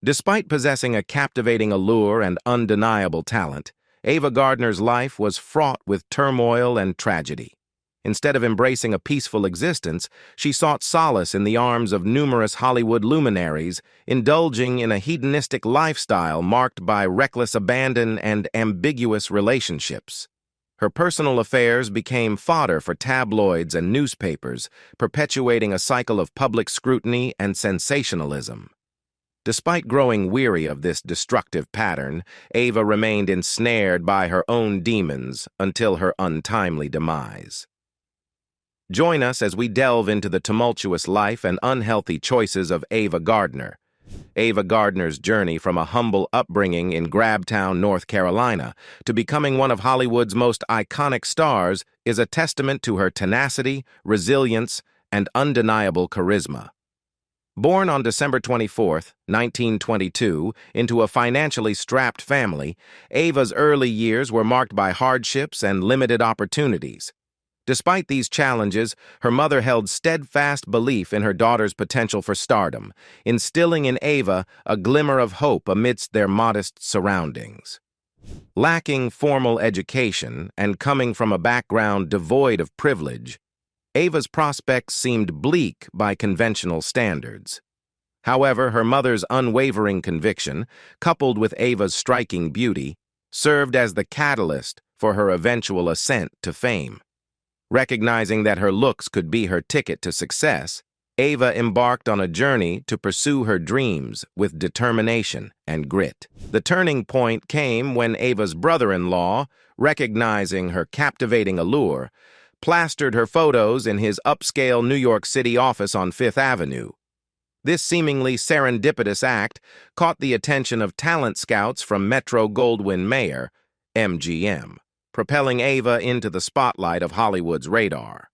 Despite possessing a captivating allure and undeniable talent, Ava Gardner's life was fraught with turmoil and tragedy. Instead of embracing a peaceful existence, she sought solace in the arms of numerous Hollywood luminaries, indulging in a hedonistic lifestyle marked by reckless abandon and ambiguous relationships. Her personal affairs became fodder for tabloids and newspapers, perpetuating a cycle of public scrutiny and sensationalism. Despite growing weary of this destructive pattern, Ava remained ensnared by her own demons until her untimely demise. Join us as we delve into the tumultuous life and unhealthy choices of Ava Gardner. Ava Gardner's journey from a humble upbringing in Grabtown, North Carolina, to becoming one of Hollywood's most iconic stars is a testament to her tenacity, resilience, and undeniable charisma. Born on December 24, 1922, into a financially strapped family, Ava's early years were marked by hardships and limited opportunities. Despite these challenges, her mother held steadfast belief in her daughter's potential for stardom, instilling in Ava a glimmer of hope amidst their modest surroundings. Lacking formal education and coming from a background devoid of privilege, Ava's prospects seemed bleak by conventional standards. However, her mother's unwavering conviction, coupled with Ava's striking beauty, served as the catalyst for her eventual ascent to fame. Recognizing that her looks could be her ticket to success, Ava embarked on a journey to pursue her dreams with determination and grit. The turning point came when Ava's brother-in-law, recognizing her captivating allure, plastered her photos in his upscale New York City office on Fifth Avenue. This seemingly serendipitous act caught the attention of talent scouts from Metro-Goldwyn-Mayer, MGM, propelling Ava into the spotlight of Hollywood's radar.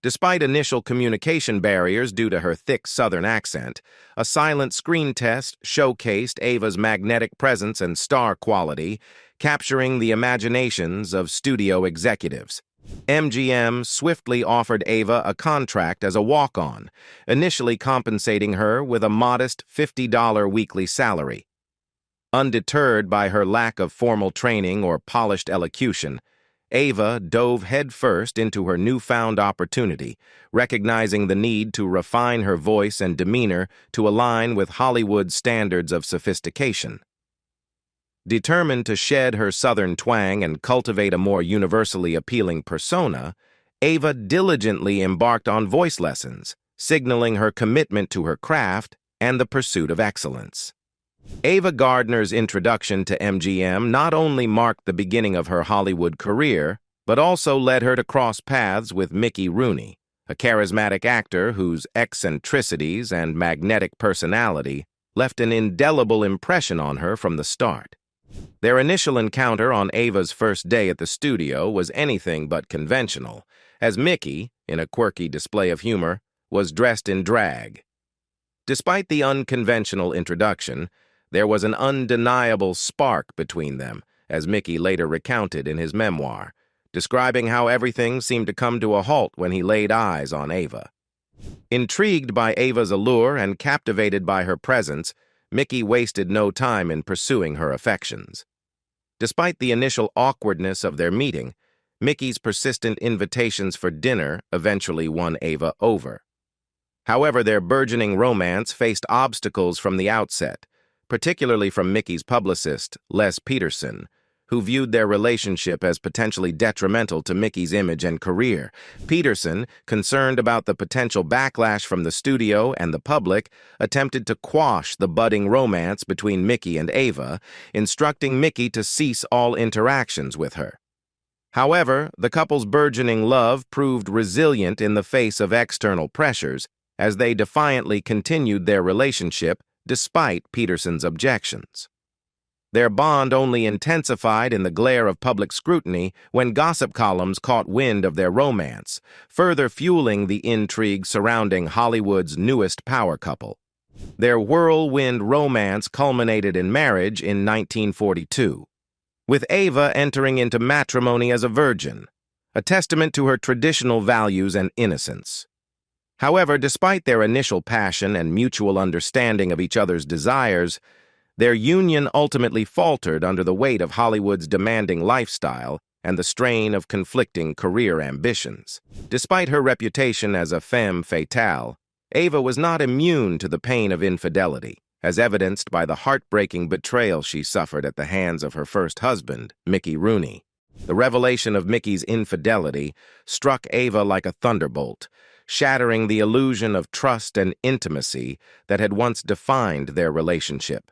Despite initial communication barriers due to her thick Southern accent, a silent screen test showcased Ava's magnetic presence and star quality, capturing the imaginations of studio executives. MGM swiftly offered Ava a contract as a walk-on, initially compensating her with a modest $50 weekly salary. Undeterred by her lack of formal training or polished elocution, Ava dove headfirst into her newfound opportunity, recognizing the need to refine her voice and demeanor to align with Hollywood's standards of sophistication. Determined to shed her Southern twang and cultivate a more universally appealing persona, Ava diligently embarked on voice lessons, signaling her commitment to her craft and the pursuit of excellence. Ava Gardner's introduction to MGM not only marked the beginning of her Hollywood career, but also led her to cross paths with Mickey Rooney, a charismatic actor whose eccentricities and magnetic personality left an indelible impression on her from the start. Their initial encounter on Ava's first day at the studio was anything but conventional, as Mickey, in a quirky display of humor, was dressed in drag. Despite the unconventional introduction, there was an undeniable spark between them, as Mickey later recounted in his memoir, describing how everything seemed to come to a halt when he laid eyes on Ava. Intrigued by Ava's allure and captivated by her presence, Mickey wasted no time in pursuing her affections. Despite the initial awkwardness of their meeting, Mickey's persistent invitations for dinner eventually won Ava over. However, their burgeoning romance faced obstacles from the outset, particularly from Mickey's publicist, Les Peterson, who viewed their relationship as potentially detrimental to Mickey's image and career. Peterson, concerned about the potential backlash from the studio and the public, attempted to quash the budding romance between Mickey and Ava, instructing Mickey to cease all interactions with her. However, the couple's burgeoning love proved resilient in the face of external pressures, as they defiantly continued their relationship despite Peterson's objections. Their bond only intensified in the glare of public scrutiny when gossip columns caught wind of their romance, further fueling the intrigue surrounding Hollywood's newest power couple. Their whirlwind romance culminated in marriage in 1942, with Ava entering into matrimony as a virgin, a testament to her traditional values and innocence. However, despite their initial passion and mutual understanding of each other's desires, their union ultimately faltered under the weight of Hollywood's demanding lifestyle and the strain of conflicting career ambitions. Despite her reputation as a femme fatale, Ava was not immune to the pain of infidelity, as evidenced by the heartbreaking betrayal she suffered at the hands of her first husband, Mickey Rooney. The revelation of Mickey's infidelity struck Ava like a thunderbolt, shattering the illusion of trust and intimacy that had once defined their relationship.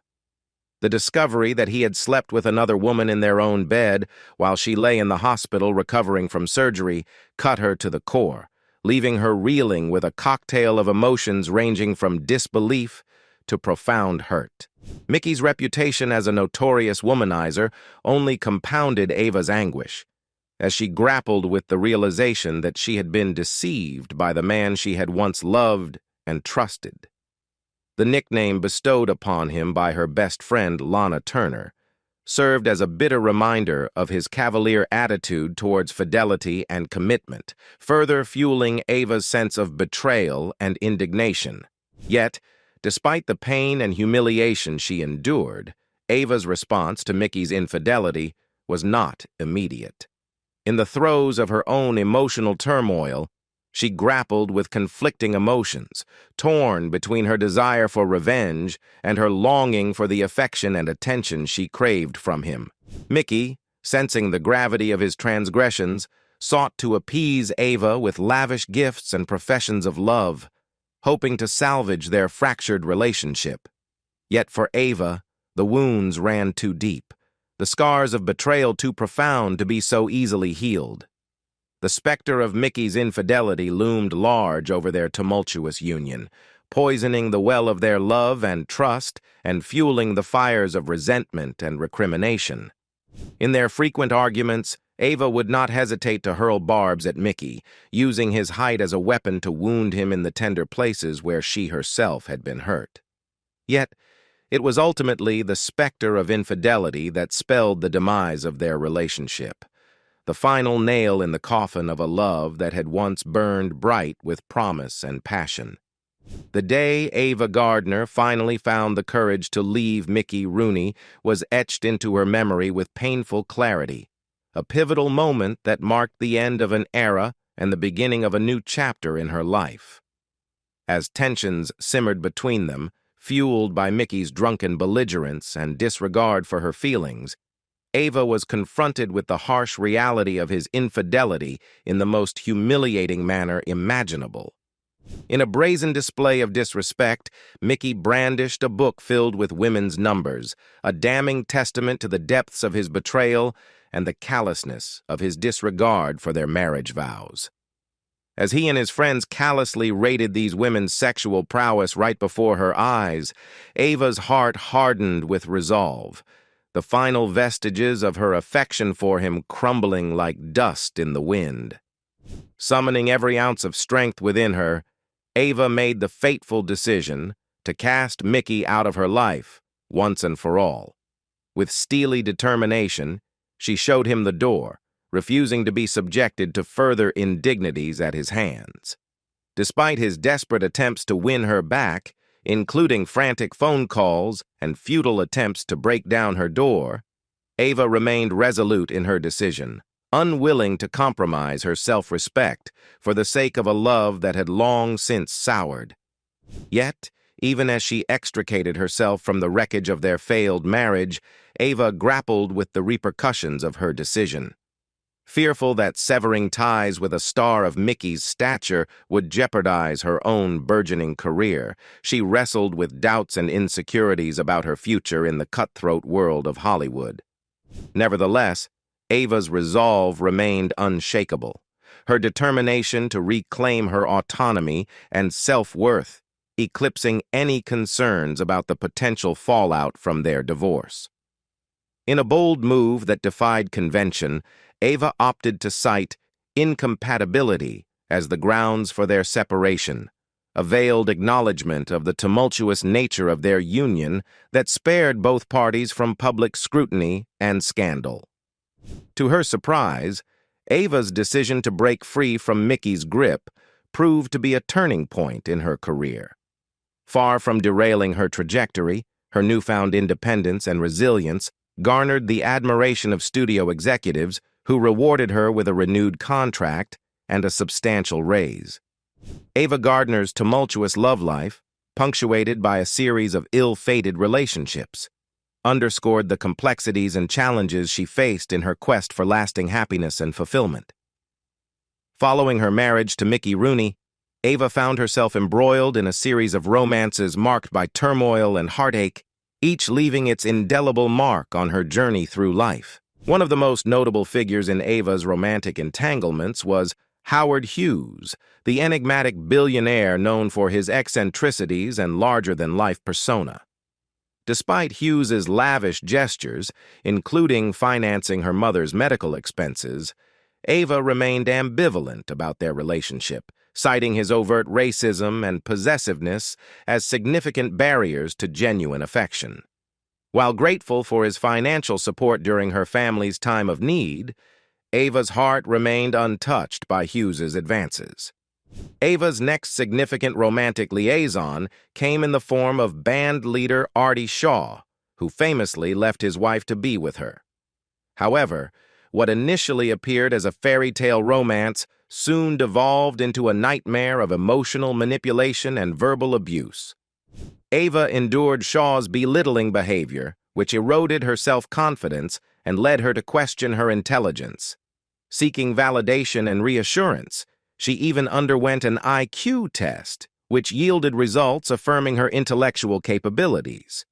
The discovery that he had slept with another woman in their own bed while she lay in the hospital recovering from surgery cut her to the core, leaving her reeling with a cocktail of emotions ranging from disbelief to profound hurt. Mickey's reputation as a notorious womanizer only compounded Ava's anguish, as she grappled with the realization that she had been deceived by the man she had once loved and trusted. The nickname bestowed upon him by her best friend, Lana Turner, served as a bitter reminder of his cavalier attitude towards fidelity and commitment, further fueling Ava's sense of betrayal and indignation. Yet, despite the pain and humiliation she endured, Ava's response to Mickey's infidelity was not immediate. In the throes of her own emotional turmoil, she grappled with conflicting emotions, torn between her desire for revenge and her longing for the affection and attention she craved from him. Mickey, sensing the gravity of his transgressions, sought to appease Ava with lavish gifts and professions of love, hoping to salvage their fractured relationship. Yet for Ava, the wounds ran too deep, the scars of betrayal too profound to be so easily healed. The specter of Mickey's infidelity loomed large over their tumultuous union, poisoning the well of their love and trust and fueling the fires of resentment and recrimination. In their frequent arguments, Ava would not hesitate to hurl barbs at Mickey, using his height as a weapon to wound him in the tender places where she herself had been hurt. Yet, it was ultimately the specter of infidelity that spelled the demise of their relationship, the final nail in the coffin of a love that had once burned bright with promise and passion. The day Ava Gardner finally found the courage to leave Mickey Rooney was etched into her memory with painful clarity, a pivotal moment that marked the end of an era and the beginning of a new chapter in her life. As tensions simmered between them, fueled by Mickey's drunken belligerence and disregard for her feelings, Ava was confronted with the harsh reality of his infidelity in the most humiliating manner imaginable. In a brazen display of disrespect, Mickey brandished a book filled with women's numbers, a damning testament to the depths of his betrayal and the callousness of his disregard for their marriage vows. As he and his friends callously rated these women's sexual prowess right before her eyes, Ava's heart hardened with resolve, the final vestiges of her affection for him crumbling like dust in the wind. Summoning every ounce of strength within her, Ava made the fateful decision to cast Mickey out of her life once and for all. With steely determination, she showed him the door, refusing to be subjected to further indignities at his hands. Despite his desperate attempts to win her back, including frantic phone calls and futile attempts to break down her door, Ava remained resolute in her decision, unwilling to compromise her self-respect for the sake of a love that had long since soured. Yet, even as she extricated herself from the wreckage of their failed marriage, Ava grappled with the repercussions of her decision. Fearful that severing ties with a star of Mickey's stature would jeopardize her own burgeoning career, she wrestled with doubts and insecurities about her future in the cutthroat world of Hollywood. Nevertheless, Ava's resolve remained unshakable, her determination to reclaim her autonomy and self-worth eclipsing any concerns about the potential fallout from their divorce. In a bold move that defied convention, Ava opted to cite incompatibility as the grounds for their separation, a veiled acknowledgement of the tumultuous nature of their union that spared both parties from public scrutiny and scandal. To her surprise, Ava's decision to break free from Mickey's grip proved to be a turning point in her career. Far from derailing her trajectory, her newfound independence and resilience garnered the admiration of studio executives who rewarded her with a renewed contract and a substantial raise. Ava Gardner's tumultuous love life, punctuated by a series of ill-fated relationships, underscored the complexities and challenges she faced in her quest for lasting happiness and fulfillment. Following her marriage to Rooney, Ava found herself embroiled in a series of romances marked by turmoil and heartache, each leaving its indelible mark on her journey through life. One of the most notable figures in Ava's romantic entanglements was Howard Hughes, the enigmatic billionaire known for his eccentricities and larger-than-life persona. Despite Hughes's lavish gestures, including financing her mother's medical expenses, Ava remained ambivalent about their relationship, citing his overt racism and possessiveness as significant barriers to genuine affection. While grateful for his financial support during her family's time of need, Ava's heart remained untouched by Hughes's advances. Ava's next significant romantic liaison came in the form of band leader Artie Shaw, who famously left his wife to be with her. However, what initially appeared as a fairy tale romance soon devolved into a nightmare of emotional manipulation and verbal abuse. Ava endured Shaw's belittling behavior, which eroded her self-confidence and led her to question her intelligence. Seeking validation and reassurance, she even underwent an IQ test, which yielded results affirming her intellectual capabilities.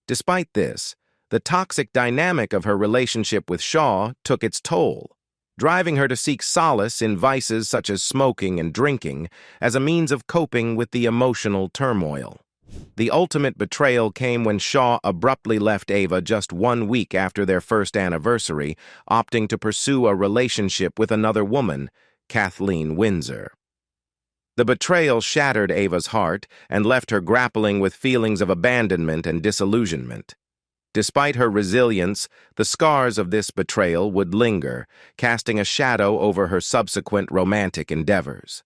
Despite this, the toxic dynamic of her relationship with Shaw took its toll, driving her to seek solace in vices such as smoking and drinking as a means of coping with the emotional turmoil. The ultimate betrayal came when Shaw abruptly left Ava just 1 week after their first anniversary, opting to pursue a relationship with another woman, Kathleen Windsor. The betrayal shattered Ava's heart and left her grappling with feelings of abandonment and disillusionment. Despite her resilience, the scars of this betrayal would linger, casting a shadow over her subsequent romantic endeavors.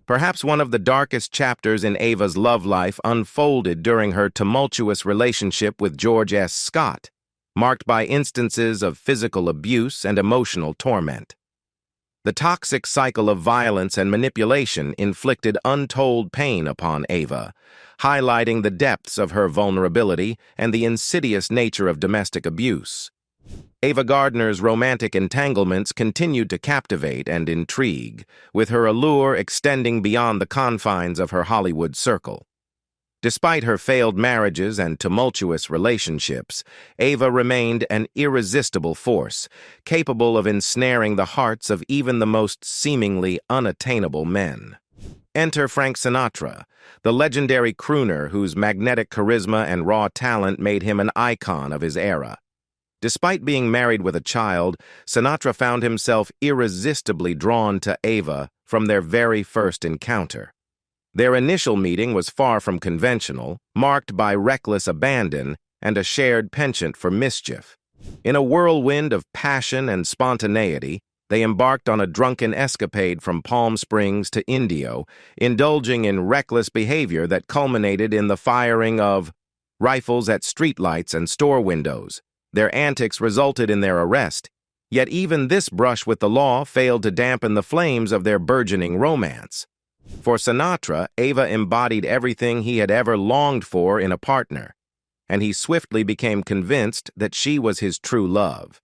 Perhaps one of the darkest chapters in Ava's love life unfolded during her tumultuous relationship with George S. Scott, marked by instances of physical abuse and emotional torment. The toxic cycle of violence and manipulation inflicted untold pain upon Ava, highlighting the depths of her vulnerability and the insidious nature of domestic abuse. Ava Gardner's romantic entanglements continued to captivate and intrigue, with her allure extending beyond the confines of her Hollywood circle. Despite her failed marriages and tumultuous relationships, Ava remained an irresistible force, capable of ensnaring the hearts of even the most seemingly unattainable men. Enter Frank Sinatra, the legendary crooner whose magnetic charisma and raw talent made him an icon of his era. Despite being married with a child, Sinatra found himself irresistibly drawn to Ava from their very first encounter. Their initial meeting was far from conventional, marked by reckless abandon and a shared penchant for mischief. In a whirlwind of passion and spontaneity, they embarked on a drunken escapade from Palm Springs to Indio, indulging in reckless behavior that culminated in the firing of rifles at streetlights and store windows. Their antics resulted in their arrest, yet even this brush with the law failed to dampen the flames of their burgeoning romance. For Sinatra, Ava embodied everything he had ever longed for in a partner, and he swiftly became convinced that she was his true love.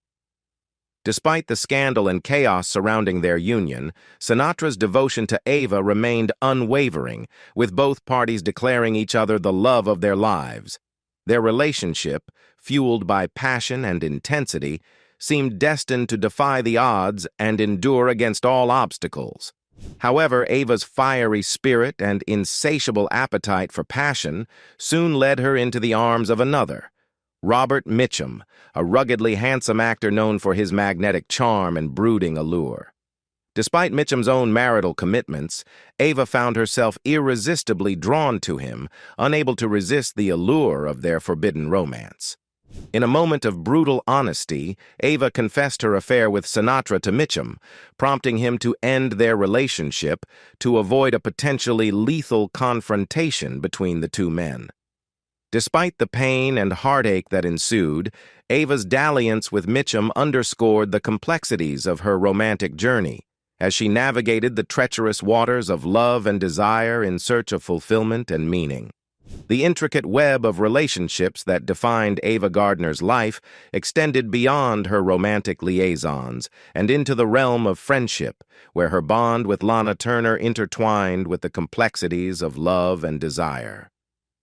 Despite the scandal and chaos surrounding their union, Sinatra's devotion to Ava remained unwavering, with both parties declaring each other the love of their lives. Their relationship, fueled by passion and intensity, seemed destined to defy the odds and endure against all obstacles. However, Ava's fiery spirit and insatiable appetite for passion soon led her into the arms of another, Robert Mitchum, a ruggedly handsome actor known for his magnetic charm and brooding allure. Despite Mitchum's own marital commitments, Ava found herself irresistibly drawn to him, unable to resist the allure of their forbidden romance. In a moment of brutal honesty, Ava confessed her affair with Sinatra to Mitchum, prompting him to end their relationship to avoid a potentially lethal confrontation between the two men. Despite the pain and heartache that ensued, Ava's dalliance with Mitchum underscored the complexities of her romantic journey, as she navigated the treacherous waters of love and desire in search of fulfillment and meaning. The intricate web of relationships that defined Ava Gardner's life extended beyond her romantic liaisons and into the realm of friendship, where her bond with Lana Turner intertwined with the complexities of love and desire.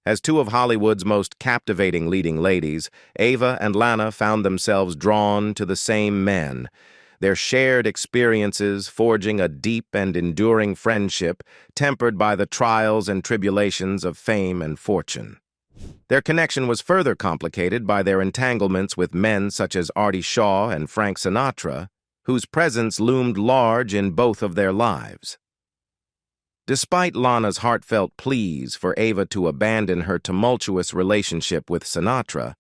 As two of Hollywood's most captivating leading ladies, Ava and Lana found themselves drawn to the same men, their shared experiences forging a deep and enduring friendship tempered by the trials and tribulations of fame and fortune. Their connection was further complicated by their entanglements with men such as Artie Shaw and Frank Sinatra, whose presence loomed large in both of their lives. Despite Lana's heartfelt pleas for Ava to abandon her tumultuous relationship with Sinatra,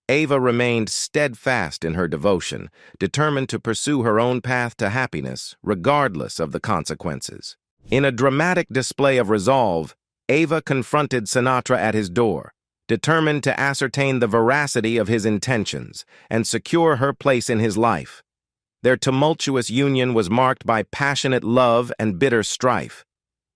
Ava remained steadfast in her devotion, determined to pursue her own path to happiness, regardless of the consequences. In a dramatic display of resolve, Ava confronted Sinatra at his door, determined to ascertain the veracity of his intentions and secure her place in his life. Their tumultuous union was marked by passionate love and bitter strife,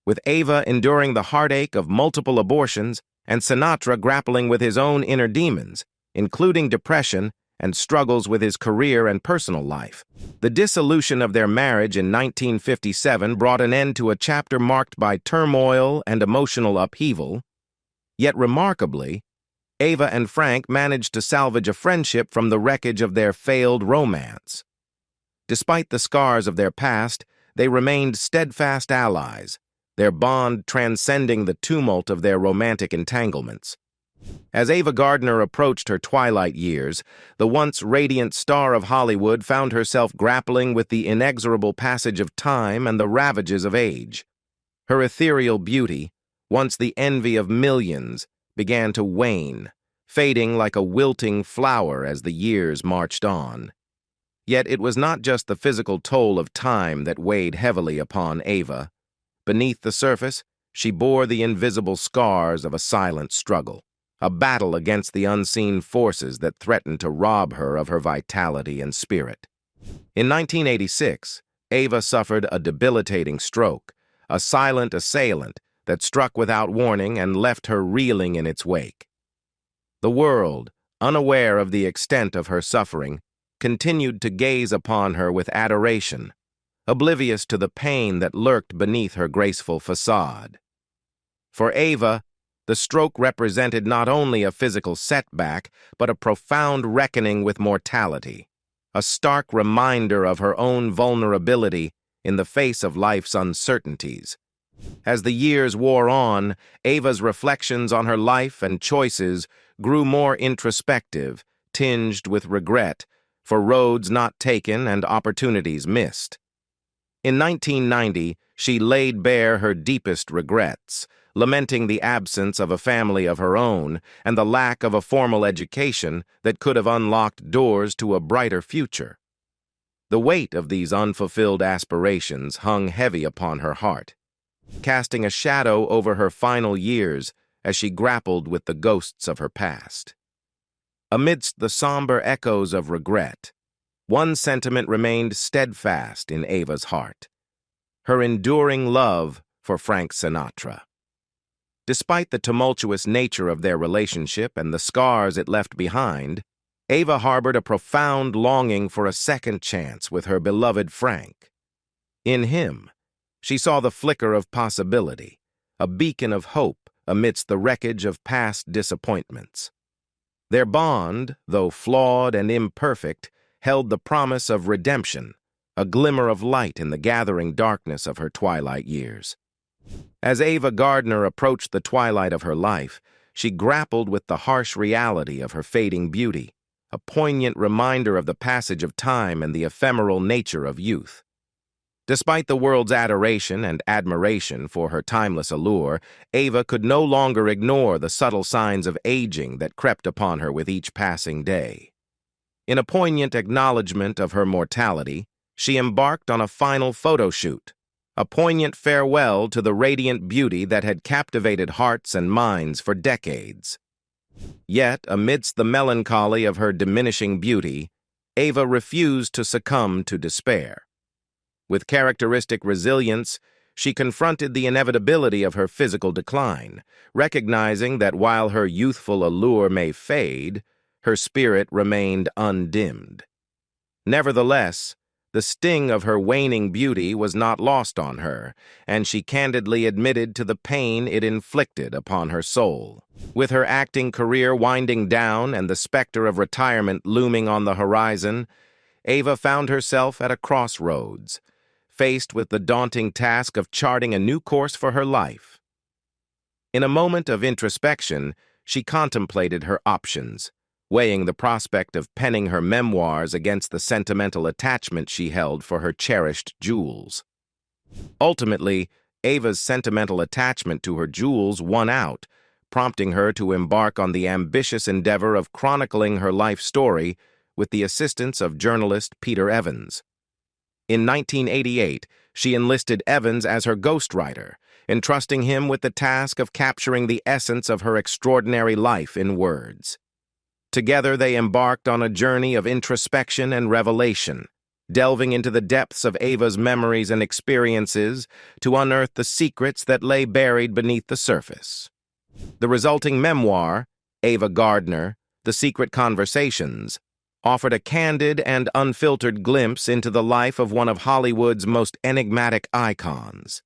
with Ava enduring the heartache of multiple abortions and Sinatra grappling with his own inner demons, including depression and struggles with his career and personal life. The dissolution of their marriage in 1957 brought an end to a chapter marked by turmoil and emotional upheaval, yet remarkably, Ava and Frank managed to salvage a friendship from the wreckage of their failed romance. Despite the scars of their past, they remained steadfast allies, their bond transcending the tumult of their romantic entanglements. As Ava Gardner approached her twilight years, the once radiant star of Hollywood found herself grappling with the inexorable passage of time and the ravages of age. Her ethereal beauty, once the envy of millions, began to wane, fading like a wilting flower as the years marched on. Yet it was not just the physical toll of time that weighed heavily upon Ava. Beneath the surface, she bore the invisible scars of a silent struggle, a battle against the unseen forces that threatened to rob her of her vitality and spirit. In 1986, Ava suffered a debilitating stroke, a silent assailant that struck without warning and left her reeling in its wake. The world, unaware of the extent of her suffering, continued to gaze upon her with adoration, oblivious to the pain that lurked beneath her graceful facade. For Ava, the stroke represented not only a physical setback, but a profound reckoning with mortality, a stark reminder of her own vulnerability in the face of life's uncertainties. As the years wore on, Ava's reflections on her life and choices grew more introspective, tinged with regret for roads not taken and opportunities missed. In 1990, she laid bare her deepest regrets, lamenting the absence of a family of her own and the lack of a formal education that could have unlocked doors to a brighter future. The weight of these unfulfilled aspirations hung heavy upon her heart, casting a shadow over her final years as she grappled with the ghosts of her past. Amidst the somber echoes of regret, one sentiment remained steadfast in Ava's heart: her enduring love for Frank Sinatra. Despite the tumultuous nature of their relationship and the scars it left behind, Ava harbored a profound longing for a second chance with her beloved Frank. In him, she saw the flicker of possibility, a beacon of hope amidst the wreckage of past disappointments. Their bond, though flawed and imperfect, held the promise of redemption, a glimmer of light in the gathering darkness of her twilight years. As Ava Gardner approached the twilight of her life, she grappled with the harsh reality of her fading beauty, a poignant reminder of the passage of time and the ephemeral nature of youth. Despite the world's adoration and admiration for her timeless allure, Ava could no longer ignore the subtle signs of aging that crept upon her with each passing day. In a poignant acknowledgement of her mortality, she embarked on a final photo shoot, a poignant farewell to the radiant beauty that had captivated hearts and minds for decades. Yet, amidst the melancholy of her diminishing beauty, Ava refused to succumb to despair. With characteristic resilience, she confronted the inevitability of her physical decline, recognizing that while her youthful allure may fade, her spirit remained undimmed. Nevertheless, the sting of her waning beauty was not lost on her, and she candidly admitted to the pain it inflicted upon her soul. With her acting career winding down and the specter of retirement looming on the horizon, Ava found herself at a crossroads, faced with the daunting task of charting a new course for her life. In a moment of introspection, she contemplated her options, weighing the prospect of penning her memoirs against the sentimental attachment she held for her cherished jewels. Ultimately, Ava's sentimental attachment to her jewels won out, prompting her to embark on the ambitious endeavor of chronicling her life story with the assistance of journalist Peter Evans. In 1988, she enlisted Evans as her ghostwriter, entrusting him with the task of capturing the essence of her extraordinary life in words. Together, they embarked on a journey of introspection and revelation, delving into the depths of Ava's memories and experiences to unearth the secrets that lay buried beneath the surface. The resulting memoir, Ava Gardner, The Secret Conversations, offered a candid and unfiltered glimpse into the life of one of Hollywood's most enigmatic icons.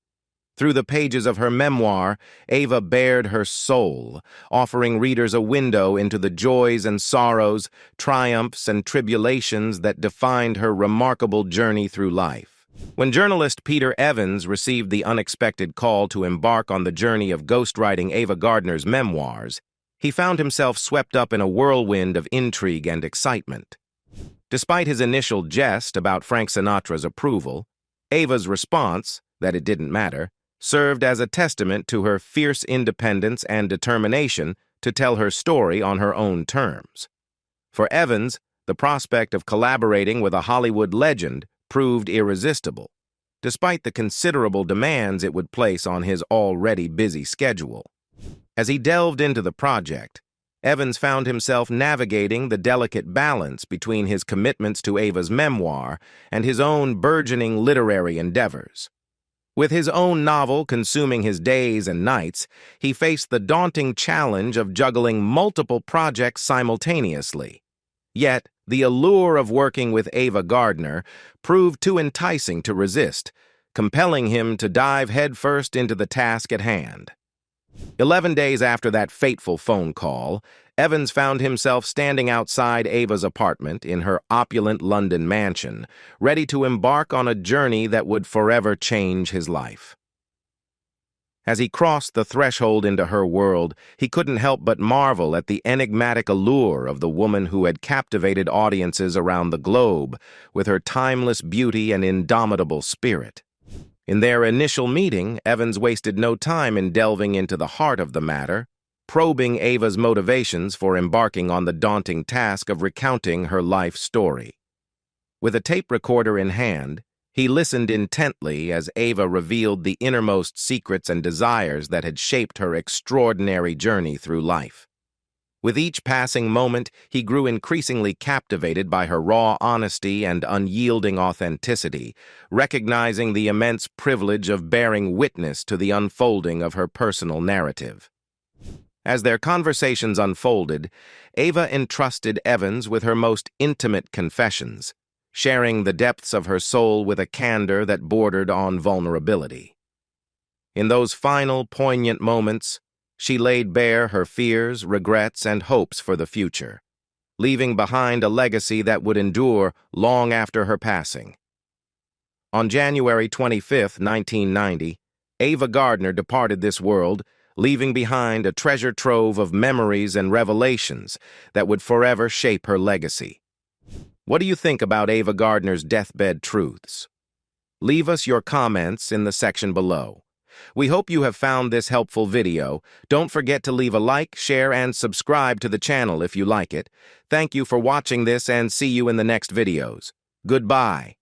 Through the pages of her memoir, Ava bared her soul, offering readers a window into the joys and sorrows, triumphs and tribulations that defined her remarkable journey through life. When journalist Peter Evans received the unexpected call to embark on the journey of ghostwriting Ava Gardner's memoirs, he found himself swept up in a whirlwind of intrigue and excitement. Despite his initial jest about Frank Sinatra's approval, Ava's response, that it didn't matter, served as a testament to her fierce independence and determination to tell her story on her own terms. For Evans, the prospect of collaborating with a Hollywood legend proved irresistible, despite the considerable demands it would place on his already busy schedule. As he delved into the project, Evans found himself navigating the delicate balance between his commitments to Ava's memoir and his own burgeoning literary endeavors. With his own novel consuming his days and nights, he faced the daunting challenge of juggling multiple projects simultaneously. Yet, the allure of working with Ava Gardner proved too enticing to resist, compelling him to dive headfirst into the task at hand. 11 days after that fateful phone call, Evans found himself standing outside Ava's apartment in her opulent London mansion, ready to embark on a journey that would forever change his life. As he crossed the threshold into her world, he couldn't help but marvel at the enigmatic allure of the woman who had captivated audiences around the globe with her timeless beauty and indomitable spirit. In their initial meeting, Evans wasted no time in delving into the heart of the matter, probing Ava's motivations for embarking on the daunting task of recounting her life story. With a tape recorder in hand, he listened intently as Ava revealed the innermost secrets and desires that had shaped her extraordinary journey through life. With each passing moment, he grew increasingly captivated by her raw honesty and unyielding authenticity, recognizing the immense privilege of bearing witness to the unfolding of her personal narrative. As their conversations unfolded, Ava entrusted Evans with her most intimate confessions, sharing the depths of her soul with a candor that bordered on vulnerability. In those final, poignant moments, she laid bare her fears, regrets, and hopes for the future, leaving behind a legacy that would endure long after her passing. On January 25, 1990, Ava Gardner departed this world, leaving behind a treasure trove of memories and revelations that would forever shape her legacy. What do you think about Ava Gardner's deathbed truths? Leave us your comments in the section below. We hope you have found this helpful video. Don't forget to leave a like, share, and subscribe to the channel if you like it. Thank you for watching this and see you in the next videos. Goodbye.